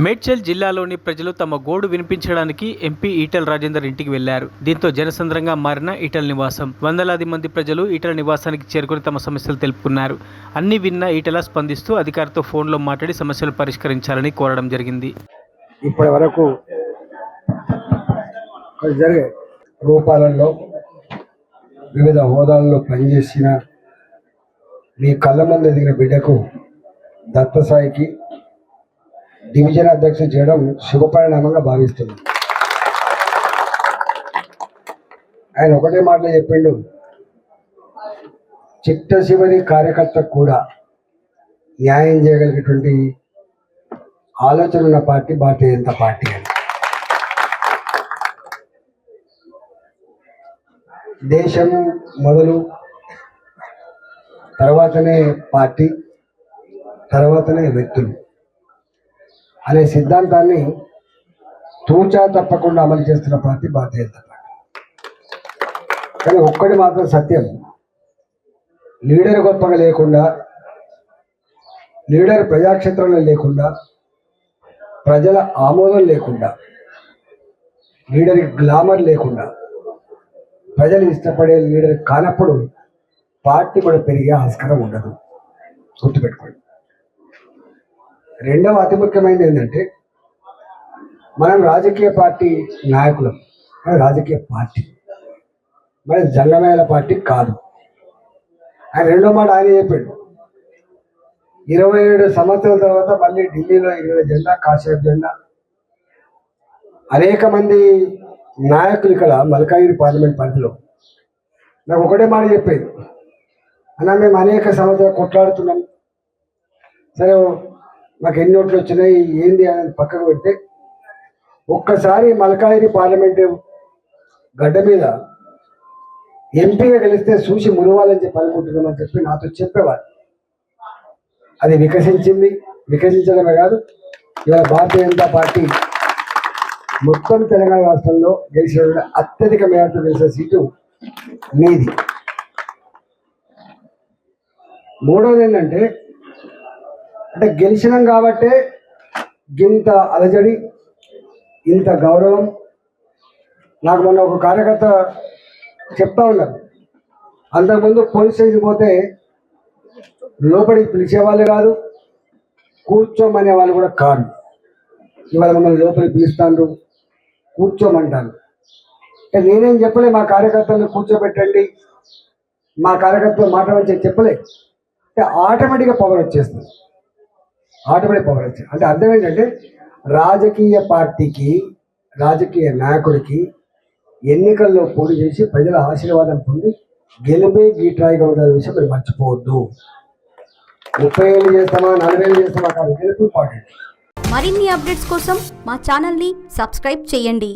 మేడ్చల్ జిల్లాలోని ప్రజలు తమ గోడు వినిపించడానికి ఎంపీ ఈటెల రాజేందర్ ఇంటికి వెళ్లారు. దీంతో జనసంద్రంగా మారిన ఈటెల నివాసం. వందలాది మంది ప్రజలు ఈటెల నివాసానికి చేరుకుని తమ సమస్యలు తెలుపుకున్నారు. అన్ని విన్న ఈటెల స్పందిస్తూ అధికారితో ఫోన్లో మాట్లాడి సమస్యలు పరిష్కరించాలని కోరడం జరిగింది. ఇప్పటి వరకు జరిగే రూపాలలో వివిధ హోదాల్లో పనిచేసిన మీ కళ్ళ ముందు ఎదిగిన బిడ్డకు దత్తసాయికి డివిజన్ అధ్యక్షుడు చేయడం శుభపరిణామంగా భావిస్తున్నాను. ఆయన ఒకటే మాటలో చెప్పిండు, చిట్ట చివరి కార్యకర్తకు కూడా న్యాయం చేయగలిగేటువంటి ఆలోచన ఉన్న పార్టీ భారతీయ జనతా పార్టీ అని. దేశం మొదలు తర్వాతనే పార్టీ, తర్వాతనే వ్యక్తులు అనే సిద్ధాంతాన్ని తూచా తప్పకుండా అమలు చేస్తున్న పార్టీ భారతీయ జనతా పార్టీ. కానీ ఒక్కటి మాత్రం సత్యం, లీడర్ గొప్పగా లేకుండా, లీడర్ ప్రజాక్షేత్రంలో లేకుండా, ప్రజల ఆమోదం లేకుండా, లీడర్ గ్లామర్ లేకుండా, ప్రజలు ఇష్టపడే లీడర్ కానప్పుడు పార్టీ కూడా పెరిగే ఆస్కారం ఉండదు. గుర్తుపెట్టుకోండి. రెండవ అతి ముఖ్యమైనది ఏంటంటే, మనం రాజకీయ పార్టీ నాయకులం, రాజకీయ పార్టీ మన జంగమేళ పార్టీ కాదు. ఆయన రెండో మాట ఆయన చెప్పాడు, 27 సంవత్సరాల తర్వాత మళ్ళీ ఢిల్లీలో 20 జెండా, కాషాయ జెండా. అనేక మంది నాయకులు ఇక్కడ మల్కాయిరి పార్లమెంట్ పరిధిలో నాకు ఒకటే మాట చెప్పేది, అన్న మేము అనేక సంవత్సరాలు కొట్లాడుతున్నాం, సరే మాకు ఎన్ని ఓట్లు వచ్చినాయి ఏంది అని పక్కకు పెడితే, ఒక్కసారి మల్కాయిరి పార్లమెంటు గడ్డ మీద ఎంపీగా గెలిస్తే చూసి మురవాలని చెప్పి అనుకుంటున్నామని చెప్పి నాతో చెప్పేవారు. అది వికసించింది. వికసించడమే కాదు, ఇవాళ భారతీయ జనతా పార్టీ మొత్తం తెలంగాణ రాష్ట్రంలో గెలిచిన అత్యధిక మేరతో గెలిచిన సీటు మీది. మూడవది ఏంటంటే, అంటే గెలిచినాం కాబట్టే ఇంత అలజడి, ఇంత గౌరవం. నాకు మొన్న ఒక కార్యకర్త చెప్తా ఉన్నారు, అంతకుముందు పోలీస్ స్టేషన్ పోతే లోపలికి పిలిచేవాళ్ళు కాదు, కూర్చోమనే వాళ్ళు కూడా కాదు. ఇవాళ మమ్మల్ని లోపలికి పిలుస్తాను, కూర్చోమంటాను. నేనేం చెప్పలే మా కార్యకర్తలను కూర్చోబెట్టండి, మా కార్యకర్తలు మాట్లాడని చెప్పలే. ఆటోమేటిక్గా పవర్ వచ్చేస్తుంది. ఆటోమేటిక్ పవర్ వచ్చేది అంటే అర్థం ఏంటంటే, రాజకీయ పార్టీకి, రాజకీయ నాయకుడికి ఎన్నికల్లో పోటీ చేసి ప్రజల ఆశీర్వాదం పొంది గెలిపే గీట్రాయిగా ఉండాలనే విషయం మీరు మర్చిపోవద్దు. 30 ఏళ్ళు చేస్తామా, 40 ఏళ్ళు చేస్తామా కాదు, గెలుపు ఇంపార్టెంట్. మరిన్ని అప్డేట్స్ కోసం మా ఛానల్ని సబ్స్క్రైబ్ చేయండి.